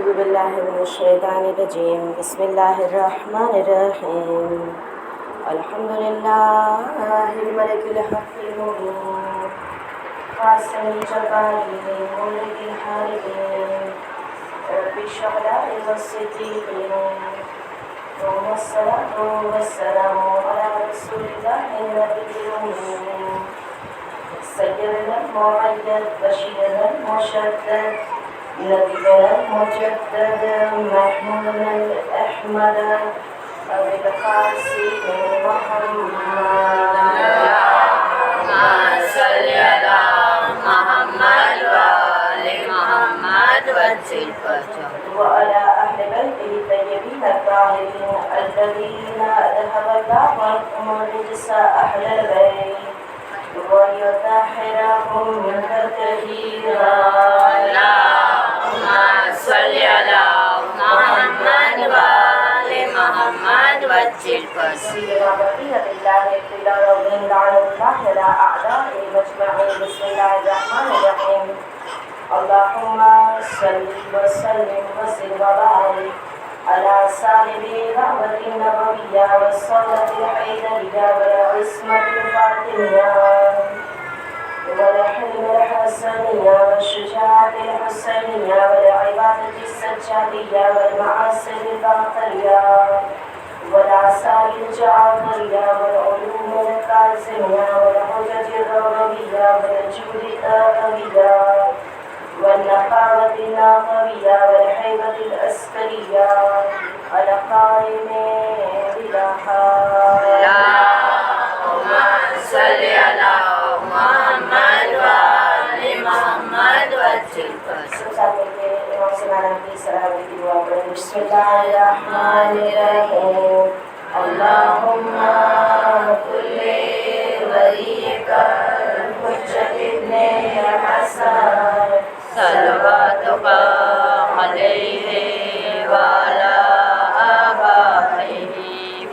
أعوذ بالله من الشيطان الرجيم بسم الله الرحمن الرحيم الحمد لله الملك الحق المبين قاسم الجبار مولد الحاربين رب الشهداء والصديقين ثم الصلاة والسلام على رسول الله النبي الأمين سيدنا المؤيد بشيرنا المشدد نبينا المجدد محمودنا الأحمد أبي القاسم محمد اللهم صل على محمد وآل محمد وسلم وعلى أهل بيته الطيبين الطاهرين الذين أذهب الله عنهم الرجس أهل البيت ويطهرهم تطهيرا اللهم صل على محمد وآل محمد وسلم سيدنا بقية الله ابتلاء ربهم لعن الله على أعدائه مجمعين بسم الله الرحمن الرحيم اللهم صل وسلم وزد وبارك على صاحب دعوة النبوية والصلاة الحيدرية والعصمة الفاطمية والحلم الحسنية والشجاعة الحسينية والعبادة السجادية والمعاصي الباقرية والآثار الجعفرية والعلوم الكاظمية والحجج الرغبية والجود الآخوية والنقاوة الناقوية والحيبة الأسكرية القائم بلا حال اللهم صل على محمد وآل محمد وسلم بسم الله الرحمن الرحيم اللهم كل وليك الحجة ابن الحسن صلواتك عليه وعلى آبائه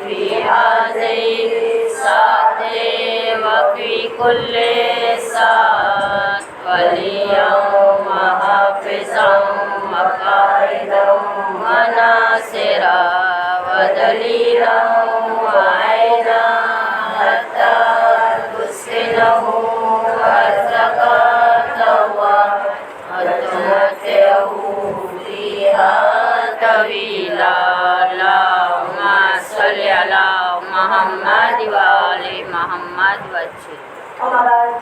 في هذه الساعة وفي كل ساعة وليا وحافظا وقائدا وناصرا ودليلا وعينا حتى تسكنه أرزقك وتمتعه فيها طويلا اللهم صل على محمد وآل محمد وسلم أما بعد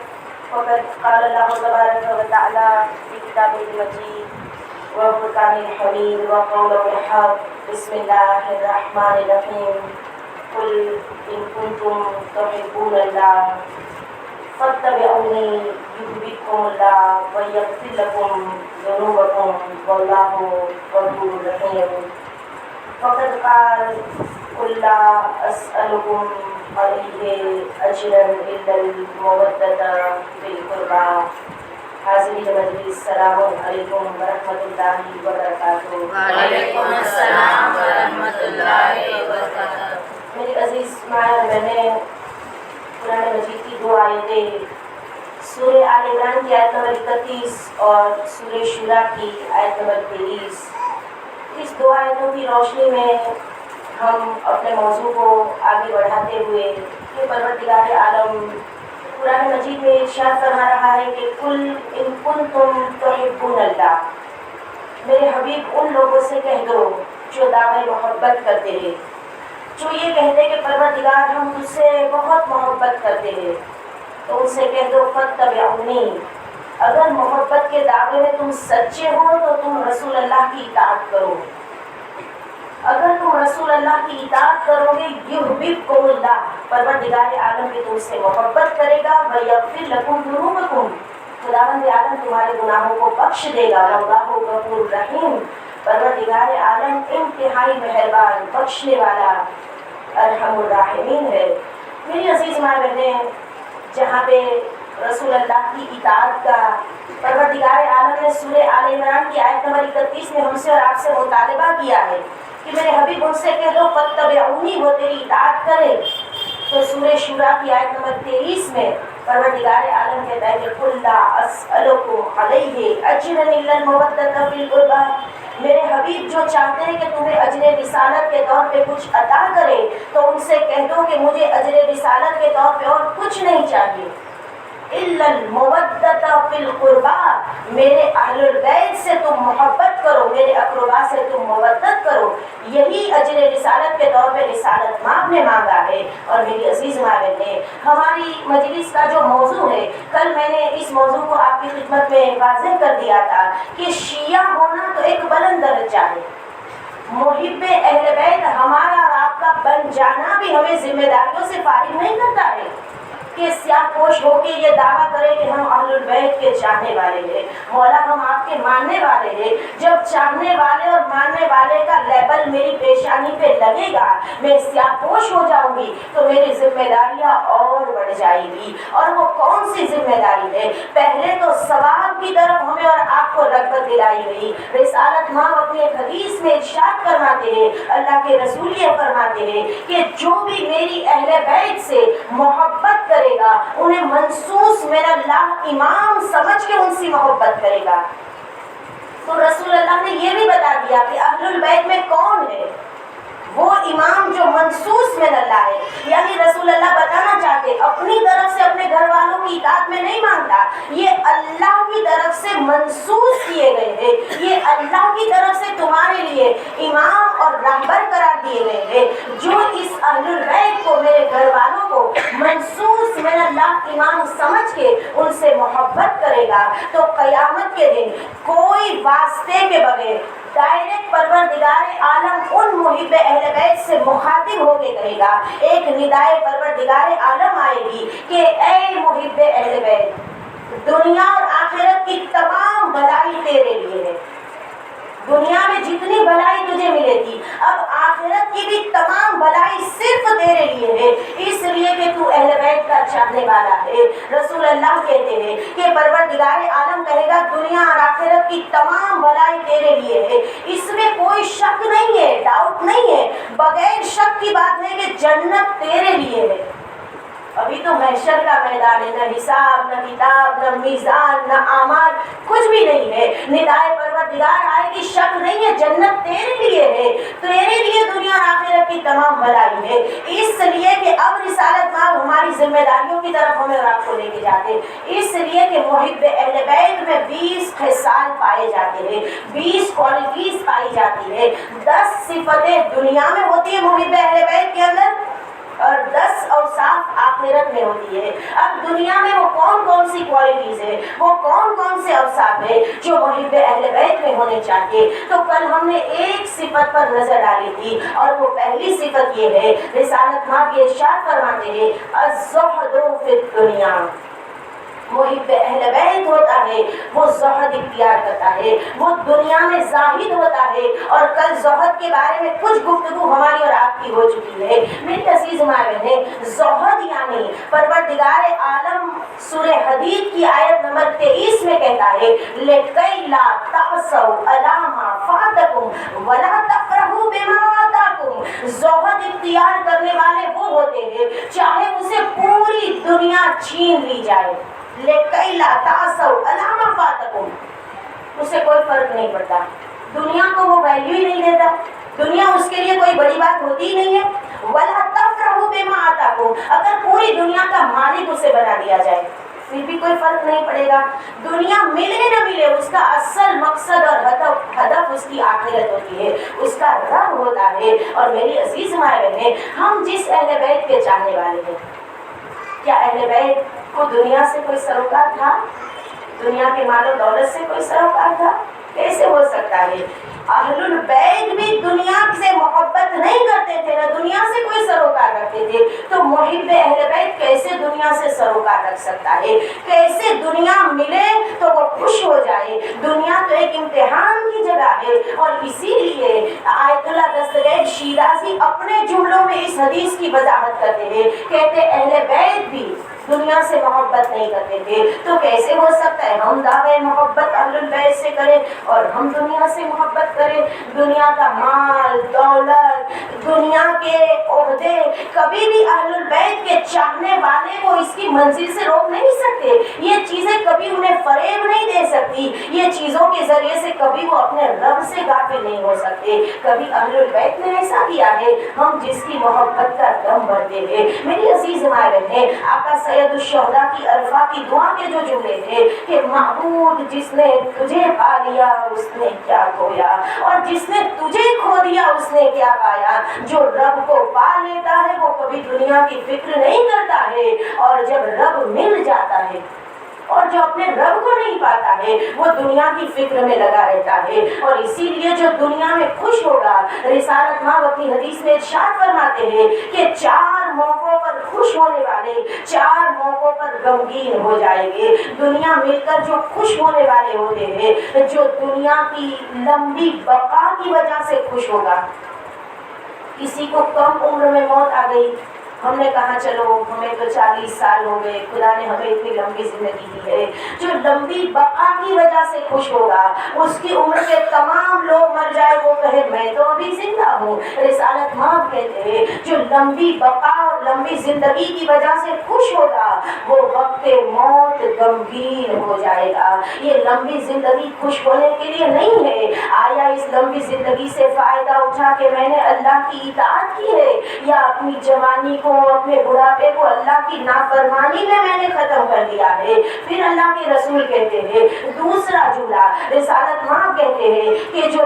فقد قال الله تبارك وتعالى في كتابه المجيد وفرقان الحميد وقوله الحق بسم الله الرحمن الرحيم قل إن كنتم تحبون الله فاتبعوني يحببكم الله ويغفر لكم ذنوبكم والله غفور رحيم فقد قال قل لا أسألكم عليه أجرا إلا المودة في القربى حاضرین مجلس السلام علیکم ورحمۃ اللہ وبرکاتہ. وعلیکم السلام ورحمۃ اللہ وبرکاتہ. میری عزیز مائیں اور بہنیں، قرآن مجید کی دو آیتیں سورہ آل عمران کی آیت نمبر 31 اور سورہ شورا کی آیت نمبر 23، اس دو آیتوں کی روشنی میں ہم اپنے موضوع کو آگے بڑھاتے ہوئے کہ پروردگار عالم قرآن مجید میں ارشاد فرما رہا ہے کہ کل ان کنتم تحبون اللہ، میرے حبیب ان لوگوں سے کہہ دو جو دعوی محبت کرتے ہیں، جو یہ کہتے کہ پروردگار ہم تجھ سے بہت محبت کرتے ہیں، تو ان سے کہہ دو فاتبعونی، اگر محبت کے دعوے میں تم سچے ہو تو تم رسول اللہ کی اطاعت کرو. اگر تم رسول اللہ کی اطاعت کرو گے یحببکم اللہ، پروردگار عالم بھی تم سے محبت کرے گا، ویغفر لکم ذنوبکم، خداوند عالم تمہارے گناہوں کو بخش دے گا، واللہ غفور رحیم، پروردگار عالم انتہائی مہربان بخشنے والا ارحم الراحمین ہے. میری عزیز ماں بہنیں، جہاں پہ رسول اللہ کی اطاعت کا پروردگار عالم نے سورہ آل عمران کی آیت نمبر 31 میں ہم سے اور آپ سے مطالبہ کیا ہے کہ میرے حبیب ان سے کہہ دو فاتبعونی، وہ تیری اطاعت کرے، تو سورہ شورا کی آیت نمبر 23 میں پروردگار عالم کہتا ہے کہ قل لا اسألکم علیہ اجرا الا المودۃ فی القربى، میرے حبیب جو چاہتے ہیں کہ تمہیں اجر رسالت کے طور پہ کچھ عطا کرے تو ان سے کہہ دو کہ مجھے اجر رسالت کے طور پہ اور کچھ نہیں چاہیے، الا المودۃ فی القربا، میرے اہل البیت سے تم محبت کرو، میرے اقربا سے تم مودت کرو، یہی اجر رسالت کے طور پہ رسالت مآب نے مانگا ہے۔ اور میری عزیز ماں بہنیں، ہماری مجلس کا جو موضوع ہے، کل میں نے اس موضوع کو آپ کی خدمت میں واضح کر دیا تھا کہ شیعہ ہونا تو ایک بلند درجہ ہے، محب اہل بیت ہمارا اور آپ کا بن جانا بھی ہمیں ذمہ داریوں سے فارغ نہیں کرتا ہے کہ سیاہ پوش ہو کے یہ دعویٰ کرے کہ ہم اہل البیت کے چاہنے والے ہیں، مولا ہم آپ کے ماننے والے ہیں۔ جب چاہنے والے اور ماننے والے کا لیبل میری پیشانی پہ لگے گا، میں سیاہ پوش ہو جاؤں گی تو میری ذمہ داریاں اور بڑھ جائیں گی۔ اور وہ کون سی ذمہ داری ہے؟ پہلے تو ثواب کی طرف ہمیں اور آپ کو رغبت دلائی گئی۔ رسالت ماں اپنے ایک حدیث میں ارشاد فرماتے ہیں، اللہ کے رسول یہ فرماتے ہیں کہ جو بھی میری اہل بیت سے محبت کرے گا انہیں منصوص میرا اللہ امام سمجھ کے ان سے محبت کرے گا۔ تو رسول اللہ نے یہ بھی بتا دیا کہ اہل البیت میں کون ہے، وہ امام جو منصوص من اللہ ہے، یعنی رسول اللہ بتانا چاہتے اپنی طرف سے اپنے گھر والوں کی اطاعت میں نہیں مانگتا، یہ اللہ کی طرف سے منصوص کیے گئے ہیں، یہ اللہ کی طرف سے تمہارے لیے امام اور رہبر قرار دیے گئے ہیں۔ جو اس اہل البیت کو، میرے گھر والوں کو منصوص من اللہ امام سمجھ کے ان سے محبت کرے گا تو قیامت کے دن کوئی واسطے کے بغیر ڈائریکٹ پروردگار عالم ان محب اہل بیت سے مخاطب ہو کے کہے گا، ایک ندائے پروردگار عالم آئے گی کہ اے محب اہل بیت، دنیا اور آخرت کی تمام بھلائی تیرے لیے ہے، دنیا میں جتنی بھلائی تجھے ملے گی اب آخرت کی بھی تمام بھلائی صرف تیرے لیے ہے، اس لیے کہ تو اہل بیت کا چاہنے والا ہے۔ رسول اللہ کہتے ہیں کہ پروردگار عالم کہے گا دنیا اور آخرت کی تمام بھلائی تیرے لیے ہے، اس میں کوئی شک نہیں ہے، ڈاؤٹ نہیں ہے، بغیر شک کی بات ہے کہ جنت تیرے لیے ہے۔ ابھی تو محشر کا میدان ہے، نہ حساب، نہ کتاب، نہ میزان، نہ اعمال، کچھ بھی نہیں ہے، ندائے پروردگار آئے گی، شک نہیں ہے، جنت تیرے لیے ہے، تیرے لیے دنیا اور آخرت کی تمام بھلائی ہے۔ اس لیے کہ اب رسالت ماں ہماری ذمہ داریوں کی طرف ہمیں اور آپ کو لے کے جاتے، اس لیے کہ محب اہل بیت میں 20 خصال پائے جاتے ہیں، 20 کوالٹیز پائی جاتی ہے، 10 صفتیں دنیا میں ہوتی ہے محب اہل بیت کے اندر اور 10 اوصاف آخرت میں ہوتی ہے۔ اب دنیا میں وہ کون کون سی کوالٹیز ہے، وہ کون کون سے اوصاف ہے جو محب اہل بیت میں ہونے چاہیے؟ تو کل ہم نے ایک صفت پر نظر ڈالی تھی اور وہ پہلی صفت یہ ہے، رسالت ماں بھی ارشاد فرماتے ہیں الزہد فی الدنیا، محب اہل بیت ہوتا ہے وہ زہد اختیار کرتا ہے، وہ دنیا میں زاہد ہوتا ہے۔ اور کل زہد کے بارے میں کچھ گفتگو ہماری اور آپ کی ہو چکی ہے۔ میری عزیز ماں بہنیں، زہد یعنی پروردگار عالم سورہ حدید کی آیت نمبر 23 میں کہتا ہے لِکَیْ لَا تَأْسَوْا عَلَىٰ مَا فَاتَکُمْ وَلَا تَفْرَحُوا بِمَا آتَاکُمْ، زہد اختیار کرنے والے وہ ہوتے ہیں چاہے اسے پوری دنیا چھین لی جائے، لِکَیْ لَا تَأْسَوْا عَلَىٰ مَا فَاتَکُمْ، اسے کوئی فرق نہیں پڑتا، دنیا کو وہ ویلیو ہی نہیں دیتا، دنیا اس کے لیے کوئی بڑی بات ہوتی ہی نہیں ہے۔ وَلَا تَفْرَحُوا بِمَا آتَاکُمْ، اگر پوری دنیا کا مالک اسے بنا دیا جائے پھر بھی کوئی فرق نہیں پڑے گا، دنیا ملے نہ ملے اس کا اصل مقصد اور ہدف اس کی آخرت ہوتی ہے، اس کا رب ہوتا ہے۔ اور میری عزیز ماں بہنیں، ہم جس اہل بیت کے چاہنے والے ہیں، کیا اہل بیت کو دنیا سے کوئی سروکار تھا؟ دنیا کے مال و دولت سے کوئی سروکار تھا؟ کیسے ہو سکتا ہے؟ اہل البیت بھی دنیا سے محبت نہیں کرتے تھے، نہ دنیا سے کوئی سروکار رکھتے تھے، تو محب اہل بیت کیسے دنیا سے سروکار رکھ سکتا ہے؟ کیسے دنیا ملے تو وہ خوش ہو جائے؟ دنیا تو ایک امتحان کی جگہ ہے، اور اسی لیے آیت اللہ دستگیر شیرازی اپنے جملوں میں اس حدیث کی وضاحت کرتے ہیں، کہتے اہل بیت بھی دنیا سے محبت نہیں کرتے تھے، تو کیسے ہو سکتا ہے ہم دعوے محبت اہل البیت سے کریں اور ہم دنیا سے محبت کریں؟ دنیا کا مال دولت، دنیا کے عہدے کبھی بھی اہل البیت کے چاہنے والے کو اس کی منزل سے روک نہیں سکتے۔ یہ چیزیں کبھی انہیں فریب نہیں دے سکتی، یہ چیزوں کے ذریعے سے کبھی وہ اپنے رب سے غافل نہیں ہو سکتے۔ کبھی اہل البیت نے ایسا کیا ہے، ہم جس کی محبت کا دم بھرتے ہیں۔ میری عزیز مائیں بہنیں، آقا سید الشہداء کی عرفہ کی دعا کے جو جملے تھے کہ معبود جس نے تجھے پا لیا اس نے کیا کھویا، اور جس نے تجھے کھو دیا اس نے کیا پایا۔ جو رب کو پا لیتا ہے وہ کبھی دنیا کی فکر نہیں کرتا ہے، اور جب رب مل جاتا ہے اور جو اپنے رب کو نہیں پاتا ہے وہ دنیا کی فکر میں لگا رہتا ہے۔ اور اسی لیے جو دنیا میں خوش ہوگا، رسالت ماں اپنی حدیث میں ارشاد فرماتے ہیں کہ 4 موقعوں پر خوش ہونے والے 4 موقعوں پر غمگین ہو جائیں گے۔ دنیا مل کر جو خوش ہونے والے ہوتے ہیں، جو دنیا کی لمبی بقا کی وجہ سے خوش ہوگا۔ کسی کو کم عمر میں موت آ گئی، ہم نے کہا چلو ہمیں تو 40 سال ہو گئے، خدا نے ہمیں اتنی لمبی زندگی دی ہے۔ جو لمبی بقا کی وجہ سے خوش ہوگا، اس کی عمر کے تمام لوگ مر جائے وہ کہے میں تو ابھی زندہ ہوں۔ رسالت ماں کہتے ہیں جو لمبی بقا اور لمبی زندگی کی وجہ سے خوش ہوگا وہ وقت موت غمگین ہو جائے گا۔ یہ لمبی زندگی خوش ہونے کے لیے نہیں ہے، آیا اس لمبی زندگی سے فائدہ اٹھا کے میں نے اللہ کی اطاعت کی ہے، یا اپنی جوانی کو اپنے بڑھاپے کو اللہ کی نافرمانی میں نے ختم کر دیا ہے۔ پھر اللہ کے رسول کہتے ہیں دوسرا جملہ، رسالت ماں کہتے ہیں کہ جو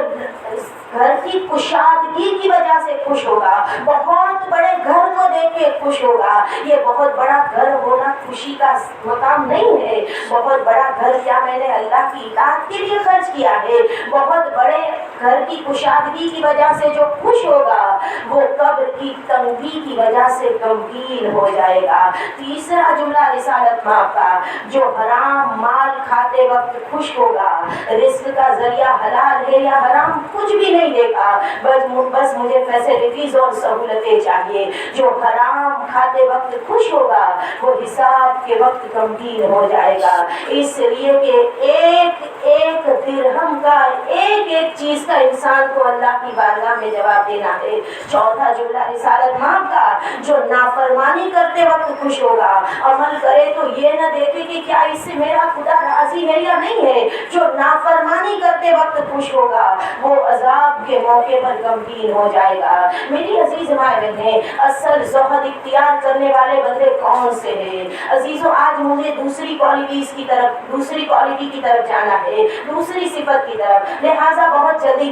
گھر کی کشادگی کی وجہ سے خوش ہوگا، بہت بڑے گھر کو دیکھ کے خوش ہوگا۔ یہ بہت بڑا گھر ہونا خوشی کا مقام نہیں ہے، بہت بڑا گھر کیا میں نے اللہ کی اطاعت کے لیے خرچ کیا ہے۔ بہت بڑے گھر کی کشادگی کی وجہ سے جو خوش ہوگا وہ قبر کی تنگی کی وجہ سے غمگین ہو جائے گا۔ تیسرا جملہ رسالت ماں کا، جو حرام مال کھاتے وقت خوش ہوگا، رزق کا ذریعہ حلال ہے یا حرام کچھ بھی نہیں دیکھا، بس مجھے فیسلٹیز اور سہولتیں چاہیے۔ جو حرام کھاتے وقت خوش ہوگا وہ حساب کے وقت غمگین ہو جائے گا، اس لیے کہ ایک ایک درہم کا ایک ایک چیز کا انسان کو اللہ کی بارگاہ میں جواب دینا ہے۔ چوتھا جملہ رسالت ماں کا، جو نافرمانی کرتے وقت خوش ہوگا، عمل کرے تو یہ نہ دیکھے کہ کیا اس سے میرا خدا راضی ہے یا نہیں ہے، جو نافرمانی کرتے وقت خوش ہوگا وہ عذاب کے موقع پر غمگین ہو جائے گا۔ میری عزیز مائیں بہنیں، اصل زہد اختیار کرنے والے بندے کون سے ہیں؟ عزیزوں آج مجھے دوسری کوالٹی کی طرف جانا ہے، دوسری صفت کی طرف، لہٰذا بہت جلدی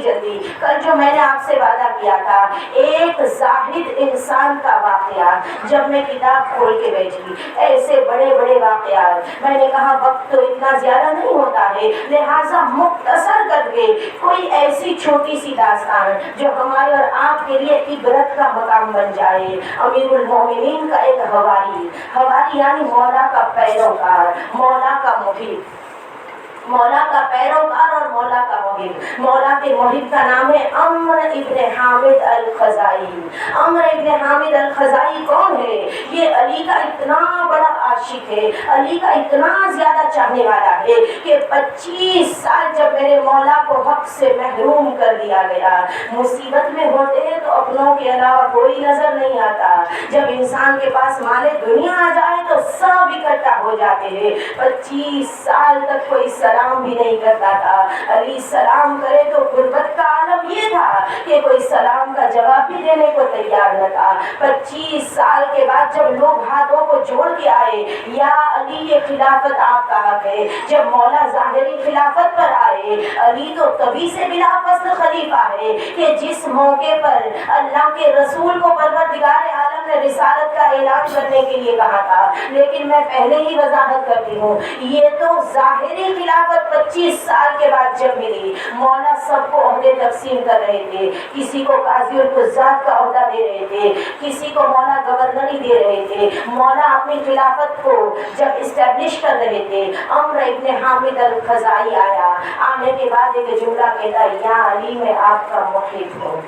کل جو میں نے آپ سے وعدہ کیا تھا ایک زاہد انسان کا واقعہ، جب میں کتاب کھول کے بیٹھی ایسے بڑے بڑے واقعات، میں نے کہا وقت تو اتنا زیادہ نہیں ہوتا ہے، لہٰذا مختصر کر کے کوئی ایسی چھوٹی سی داستان جو ہمارے اور آپ کے لیے عبرت کا مقام بن جائے۔ امیر المومنین کا ایک حواری یعنی مولا کا پیروکار، مولا کا محب، مولا کا پیروکار اور مولا کا محب۔ مولا کے محب کا نام ہے عمرو ابن حامد الخزائی۔ عمرو ابن حامد الخزائی کون ہے؟ یہ علی کا اتنا بڑا عاشق ہے، علی کا اتنا زیادہ چاہنے والا ہے کہ 25 سال جب میرے مولا کو حق سے محروم کر دیا گیا، مصیبت میں ہوتے ہیں تو اپنوں کے علاوہ کوئی نظر نہیں آتا، جب انسان کے پاس مال دنیا آ جائے تو سب اکٹھا ہو جاتے ہیں۔ 25 سال تک کوئی سلام بھی نہیں کرتا تھا، علی سلام کرے تو غربت کا عالم یہ تھا کہ کوئی سلام کا جواب بھی دینے کو تیار نہ تھا۔ 25 سال کے بعد جب لوگ ہاتھوں کو جوڑ کے آئے، یا علی یہ خلافت آپ کا حق ہے، جب مولا ظاہری خلافت پر آئے، علی تو تبھی سے بلا فصل خلیفہ ہے کہ جس موقع پر اللہ کے رسول کو پروردگار عالم نے رسالت کا اعلان کرنے کے لیے کہا تھا، لیکن میں پہلے ہی وضاحت کرتی ہوں یہ تو ظاہری خلافت 25 سال کے بعد جب ملی، مولا سب کو عہدے تقسیم کر رہے تھے، کسی کو قاضی القضات کا عہدہ دے رہے تھے، کسی کو مولا گورنری دے رہے تھے، مولا اپنی خلافت کو جب اسٹیبلش کر رہے تھے، عمرو ابن حامد الخزائی آیا، آنے کے بعد ایک جملہ کہتا یا علی میں آپ کا محب ہوں،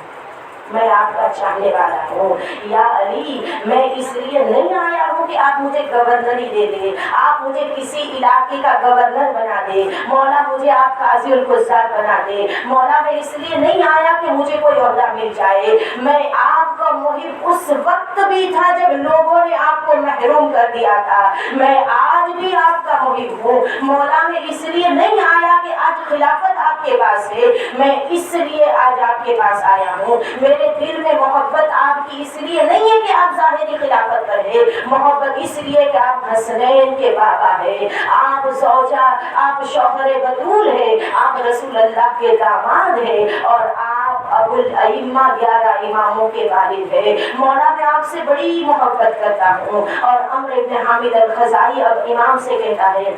میں آپ کا چاہنے والا ہوں۔ یا علی میں اس لیے نہیں آیا ہوں کہ آپ مجھے گورنری دے دیں، آپ مجھے کسی علاقے کا گورنر بنا دے، مولا مجھے آپ قاضی القضات بنا دے، مولا میں اس لیے نہیں آیا کہ مجھے کوئی عہدہ مل جائے، میں آپ کا محب اس وقت بھی تھا جب لوگوں نے آپ کو محروم کر دیا تھا، میں آج بھی آپ کا محب ہوں، مولا میں اس لیے نہیں آیا کہ آج خلافت آپ کے پاس ہے، میں اس لیے آج آپ کے پاس آیا ہوں، میرے دل میں محبت آپ کی اس لیے نہیں ہے کہ آپ ظاہری خلافت پر ہے، محبت اس لیے کہ آپ حسنین کے بابا ہے، آپ زوجہ، آپ شوہر بطول ہے، آپ رسول اللہ کے داماد ہے، اور آپ ابو الائمہ 11 اماموں کے والد ہے، مولا میں آپ سے بڑی محبت کرتا ہوں۔ اور عمرو بن حامد الخزاعی اب امام سے کہتا ہے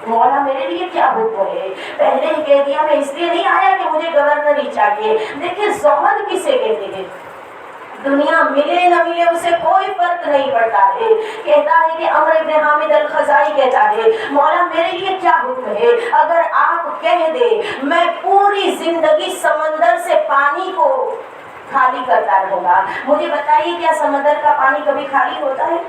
مولا میرے لیے کیا حکم ہے؟ پہلے ہی کہہ دیا میں اس لیے نہیں آیا کہ مجھے گورنری چاہیے۔ دیکھیں زہد کسے کہتے ہیں؟ دنیا ملے نہ ملے اسے کوئی فرق نہیں پڑتا ہے، کہتا ہے کہ عمرو بن حامد الخزاعی کہتا ہے مولا میرے لیے کیا حکم ہے؟ اگر آپ کہہ دے میں پوری زندگی سمندر سے پانی کو خالی کرتا رہوں گا۔ مجھے بتائیے کیا سمندر کا پانی کبھی خالی ہوتا ہے؟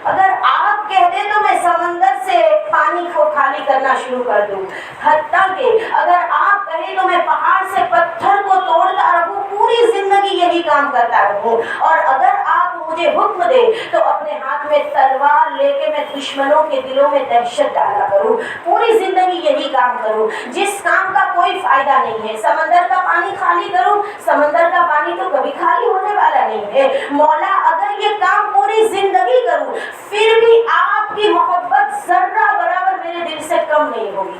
اگر آپ کہہ دیں تو میں سمندر سے پانی کو خالی کرنا شروع کر دوں، حتیٰ کہ اگر آپ کہیں تو میں پہاڑ سے پتھر کو توڑتا رہوں، پوری زندگی یہی کام کرتا رہوں، اور اگر آپ مجھے حکم دے تو اپنے ہاتھ میں تلوار لے کے میں دشمنوں کے دلوں میں دہشت ڈالا کروں، پوری زندگی یہی کام کروں جس کام کا کوئی فائدہ نہیں ہے۔ سمندر کا پانی خالی کروں، سمندر کا پانی تو کبھی خالی ہونے والا نہیں ہے، مولا اگر یہ کام پوری زندگی کروں پھر بھی آپ کی محبت ذرہ برابر میرے دل سے کم نہیں ہوگی،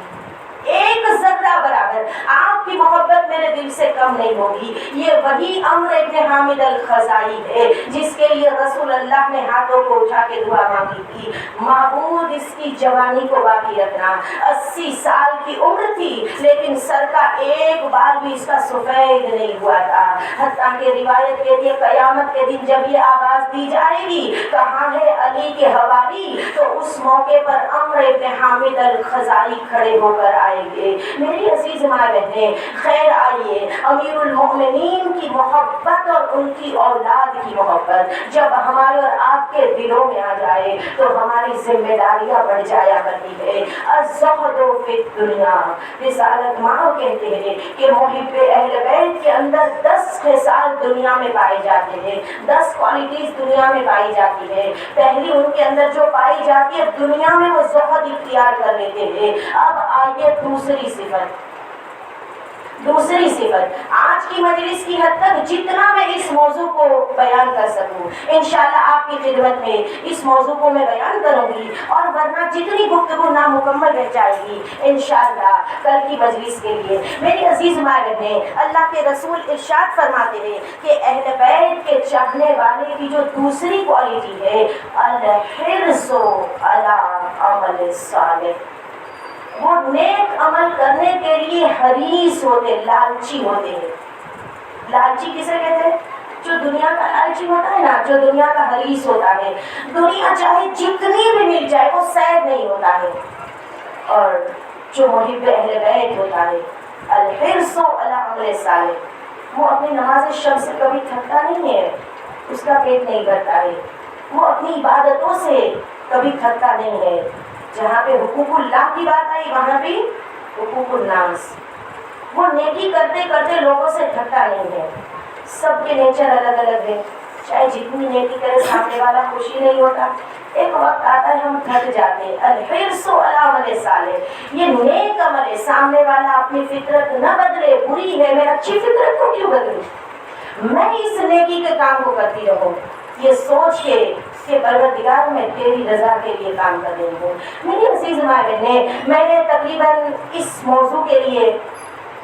ایک ذرہ برابر آپ کی محبت میرے دل سے کم نہیں ہوگی۔ یہ وہی عمرو بن حامد الخزاعی ہے جس کے لیے رسول اللہ نے ہاتھوں کو اٹھا کے دعا مانگی تھی، معبود اس کی جوانی کو باقی رکھنا، 80 سال کی عمر تھی لیکن سر کا ایک بال بھی اس کا سفید نہیں ہوا تھا، حتیٰ کہ روایت کہتی ہے قیامت کے دن جب یہ آواز دی جائے گی کہاں ہے علی کے حواری، تو اس موقع پر عمرو بن حامد الخزاعی کھڑے ہو کر آئیں گے۔ میری عزیز ماں بہنیں خیر آئیے، امیر المؤمنین کی محبت اور ان کی اولاد کی محبت جب ہمارے اور آپ کے دلوں میں آ جائے تو ہماری ذمہ داریاں بڑھ جایا کرتی ہے۔ الزہد فی الدنیا، رسالت ماں کہتے ہیں کہ محب اہل بیت کے اندر 10 خصال دنیا میں پائے جاتے ہیں، 10 کوالٹیز دنیا میں پائی جاتی ہے۔ پہلی ان کے اندر جو پائی جاتی ہے دنیا میں وہ زہد اختیار کر لیتے ہیں۔ اب آئیے دوسری صفت، آج کی مجلس کی حد تک جتنا میں اس موضوع کو بیان کر سکوں انشاءاللہ آپ کی خدمت میں اس موضوع کو میں بیان کروں گی، اور ورنہ جتنی گفتگو نامکمل رہ جائے گی انشاءاللہ کل کی مجلس کے لیے۔ میری عزیز ماں بہنیں اللہ کے رسول ارشاد فرماتے ہیں کہ اہل بیت کے چاہنے والے کی جو دوسری کوالٹی ہے الحرص علی عمل صالح، وہ نیک عمل کرنے کے لیے حریص ہوتے، لالچی ہوتے ہیں۔ لالچی کسے کہتے ہیں؟ جو دنیا کا لالچی ہوتا ہے نا، جو دنیا کا حریص ہوتا ہے، دنیا چاہے جتنی بھی مل جائے وہ سیر نہیں ہوتا ہے۔ اور جو محب اہل بیت ہوتا ہے الحرص علی عمل صالح، وہ اپنی نماز شب سے کبھی تھکتا نہیں ہے، اس کا پیٹ نہیں بھرتا ہے، وہ اپنی عبادتوں سے کبھی تھکتا نہیں ہے۔ جہاں پہ حقوق اللہ کی بات آئی وہاں بھی حقوق الناس، وہ نیکی کرتے کرتے لوگوں سے تھکتا نہیں ہے۔ سب کے نیچر الگ الگ ہے، چاہے جتنی نیکی کرے سامنے والا خوشی نہیں ہوتا، ایک وقت آتا ہے ہم تھک جاتے ہیں۔ الحرص علی عمل صالح، یہ نیک عمل ہے، سامنے والا اپنی فطرت نہ بدلے، بری ہے میں اچھی فطرت کو کیوں بدلوں، میں اس نیکی کے کام کو کرتی رہوں، یہ سوچ کے کہ پروردگار میں تیری رضا کے لیے کام کر رہی ہوں۔ میری عزیز ماں بہنیں میں نے تقریباً اس موضوع کے لیے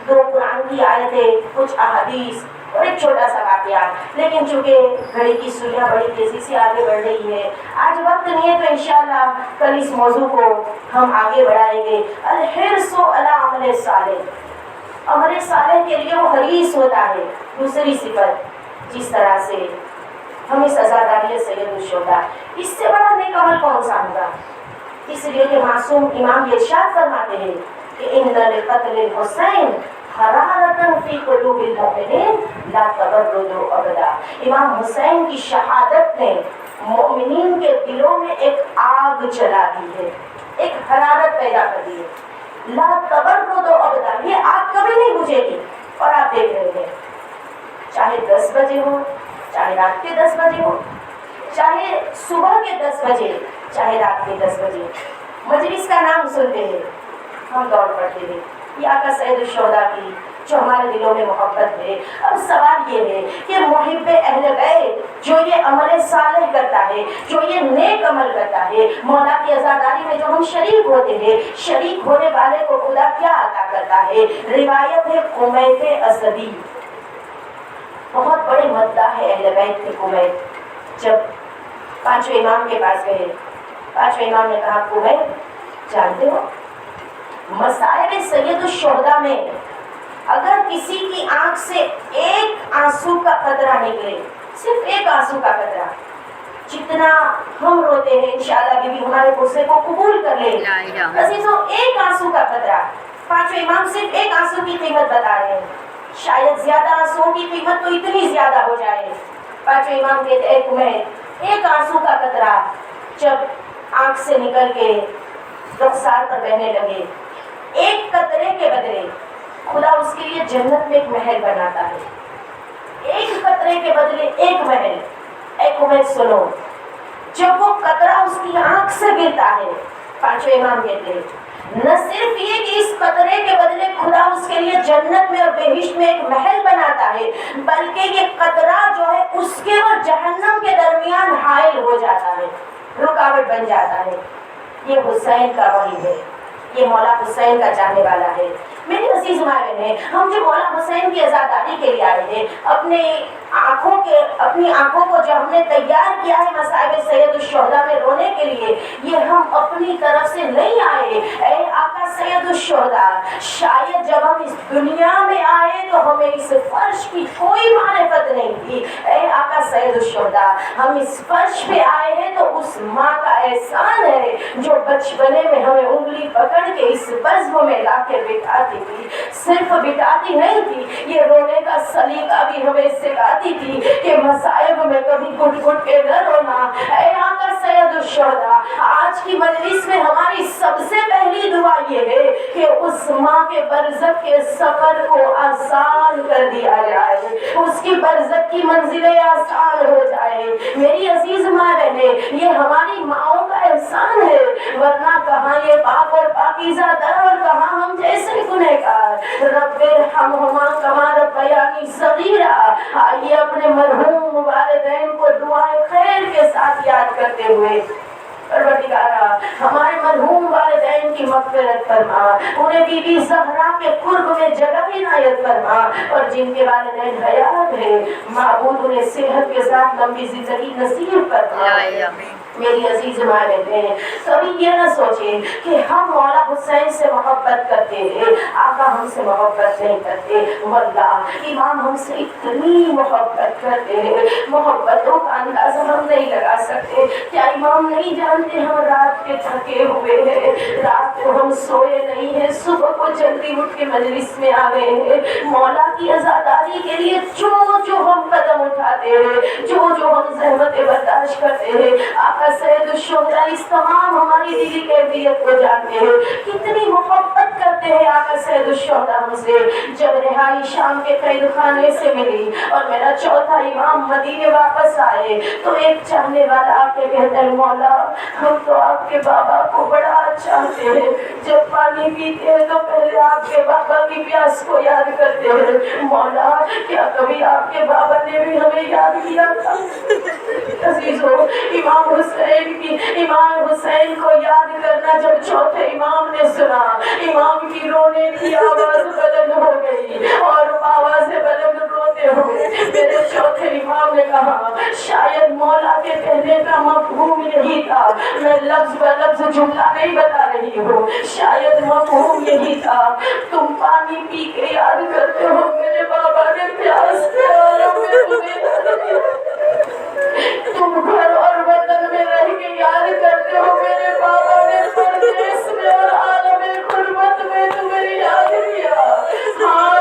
2 قرآن کی آیتیں، کچھ احادیث اور ایک چھوٹا سا واقعہ، لیکن چونکہ گھڑی کی سوئیاں بڑی تیزی سے آگے بڑھ رہی ہے، آج وقت نہیں ہے تو انشاءاللہ کل اس موضوع کو ہم آگے بڑھائیں گے۔ الحرص علی عمل صالح، عمل صالح کے لیے وہ حریص ہوتا ہے۔ دوسری صفت جس طرح سے ہم اس عزاداری سید الشہداء، اس سے بڑا نیک عمل کون سا ہوگا؟ اس لیے کہ معصوم امام یہ ارشاد فرماتے ہیں کہ ان لقتل الحسین حرارتن فی قلوب المؤمنین لا تبردوا ابدا. امام حسین کی شہادت نے مومنین کے دلوں میں ایک آگ جلا دی ہے، ایک حرارت پیدا کر دی ہے. لا تبردوا ابدا، یہ آگ کبھی نہیں بجھے گی. اور آپ دیکھ رہے ہیں چاہے 10 بجے ہو، چاہے رات کے 10 بجے ہو، چاہے صبح کے 10 بجے، چاہے رات کے 10 بجے، مجلس کا نام سنتے ہیں ہم دوڑ پڑتے ہیں. یہ آقا سید الشہداء کی جو ہمارے دلوں میں محبت ہے. اب سوال یہ ہے کہ محب اہل بیت جو یہ عمل صالح کرتا ہے، جو یہ نیک عمل کرتا ہے، مولا کی عزاداری میں جو ہم شریک ہوتے ہیں، شریک ہونے والے کو خدا کیا عطا کرتا ہے؟ روایت ہے قمیت اسدی، بہت بڑے مداح ہے اہل بیت کے قمیت. جب پانچویں امام کے پاس گئے، پانچویں امام نے کہا قمیت جانتے ہو مصائب سید الشہداء میں اگر کسی کی آنکھ سے ایک آنسو کا قطرہ نکلے، صرف ایک آنسو کا قطرہ، جتنا ہم روتے ہیں انشاءاللہ بی بی ہمارے غصے کو قبول کر لے، عزیزوں ایک آنسو کا قطرہ. پانچویں امام صرف ایک آنسو کی قیمت بتا رہے ہیں، شاید زیادہ آنسوؤں کی قیمت تو اتنی زیادہ ہو جائے. پانچویں امام کہتے ہیں تمہیں ایک آنسو کا قطرہ جب آنکھ سے نکل کے رخسار پر بہنے لگے، ایک قطرے کے بدلے خدا اس کے لیے جنت میں ایک محل بناتا ہے. ایک قطرے کے بدلے ایک محل. اے قمیت سنو، جب وہ قطرہ اس کی آنکھ سے گرتا ہے، پانچویں امام کہتے ہیں نہ صرف یہ کہ اس قطرے کے بدلے خدا اس کے لیے جنت میں اور بہشت میں ایک محل بناتا ہے، بلکہ یہ قطرہ جو ہے اس کے اور جہنم کے درمیان حائل ہو جاتا ہے، رکاوٹ بن جاتا ہے. یہ حسین کا وحی ہے، یہ مولا حسین کا چاہنے والا ہے. میری عزیز ماں بہنیں، ہم جو مولا حسین کی عزاداری کے لیے آئے ہیں، اپنی آنکھوں کو جو ہم نے تیار کیا ہے مصائب سید الشہداء میں رونے کے لیے، یہ ہم اپنی طرف سے نہیں آئے. اے آقا سید الشہداء، شاید جب ہم اس دنیا میں آئے تو ہمیں اس فرش کی کوئی معرفت نہیں تھی. اے آقا سید الشہداء، ہم اس فرش پہ آئے ہیں تو اس ماں کا احسان ہے جو بچپنے میں ہمیں انگلی پکڑ کے اس بزم میں لا کے بٹھاتی تھی. صرف بٹھاتی نہیں تھی، یہ رونے کا سلیقہ بھی ہمیں سکھاتی تھی کہ مصائب میں کبھی گھٹ گھٹ کے نہ رونا. اے آقا سید الشہداء، آج کی مجلس میں ہماری سب سے پہلی دعا یہ ہے کہ اس ماں کے برزخ کے سفر کو آسان کر دیا جائے، اس کی برزخ کی منزلیں آسان ہو جائے. میری عزیز ماں بہنیں، یہ ہماری ماؤں کا احسان ہے، ورنہ کہاں یہ پاک اور پاکیزہ در اور کہاں ہم جیسے گنہگار. رب ارحمہما کما ربیانی صغیرا. آئیے اپنے مرحوم والدین کو دعائے خیر کے ساتھ یاد کرتے ہوئے پروردگارا ہمارے مرحوم والدین کی مغفرت فرما، انہیں بی بی زہرا کے قرب میں جگہ عنایت فرما، اور جن کے والدین حیات ہیں معبود انہیں صحت کے ساتھ لمبی زندگی نصیب فرما. میری عزیز ماں بہنیں، کبھی یہ نہ سوچیں کہ ہم مولا حسین سے محبت کرتے ہیں، آقا ہم سے محبت نہیں کرتے. واللہ امام ہم سے اتنی محبت کرتے ہیں، محبتوں کا اندازہ ہم نہیں لگا سکتے. کیا امام نہیں جانتے ہم رات کے تھکے ہوئے ہیں، رات کو ہم سوئے نہیں ہیں، صبح کو جلدی اٹھ کے مجلس میں آ گئے ہیں. مولا کی عزاداری کے لیے جو ہم قدم اٹھاتے ہیں، جو ہم زحمتیں برداشت کرتے ہیں، آقا سید الشہداء اس تمام ہماری دلی کیفیت کو جانتے ہیں. کتنی محبت کرتے ہیں آقا سید الشہداء ہم سے. جب رہائی شام کے قید خانے سے ملی اور میرا چوتھا امام مدینے واپس آئے تو ایک چاہنے والا آ کے کہتا ہے مولا ہم تو آپ کے بابا کو بڑا چاہتے ہیں، جب پانی پیتے ہیں تو پہلے آپ کے بابا کی پیاس کو یاد کرتے ہیں. مولا کیا کبھی آپ کے بابا نے بھی ہمیں یاد کیا تھا؟ عزیزو، امام حسین کو یاد کرنا جب چوتھے امام نے سنا، امام کی رونے کی آواز بلند ہو گئی اور آواز بلند روتے ہوئے میرے چوتھے امام نے کہا شاید مولا کے کہنے کا مفہوم یہی تھا، میں لفظ بہ لفظ جملہ نہیں بتا رہی ہوں، شاید مفہوم یہی تھا تم پانی پی کے یاد کرتے ہو میرے بابا نے پیاس کے عالم میں تمہیں، تم گھر اور وطن میں رہ کے یاد کرتے ہو میرے بابا نے پردیس میں اور عالم غربت میں تمہیں یاد کیا. ہاں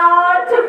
8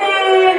3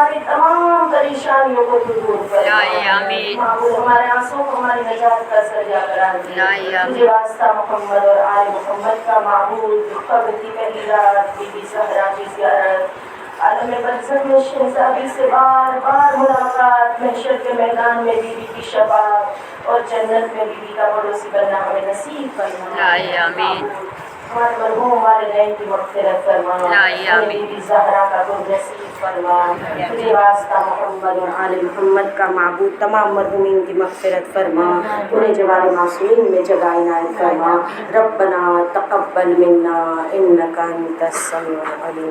ہماری تمام پریشانیوں کو تو دور فرما آمین۔ معبود ہمارے آنسوں کو ہماری نجات کا ذریعہ قرار دے آمین۔ تجھے واسطہ محمد اور آل محمد کا معبود قبر کی پہلی رات بی بی زہرا کی زیارت عالم برزخ میں شہزادی سے بار بار ملاقات محشر کے میدان میں بی بی کی شفاعت اور جنت میں بی بی کا پڑوسی بننا ہمیں نصیب فرما آمین۔ ہمارے مرحوم والدین کی مغفرت فرما ہمیں بی بی زہرا کا قرب نصیب فرما تجھے واسطہ محمد اور آل محمد کا معبود تمام مرحومین کی مغفرت فرما انہیں جوار معصومین میں جگہ عنایت فرما ربنا تقبل منا انک انت السمیع العلیم۔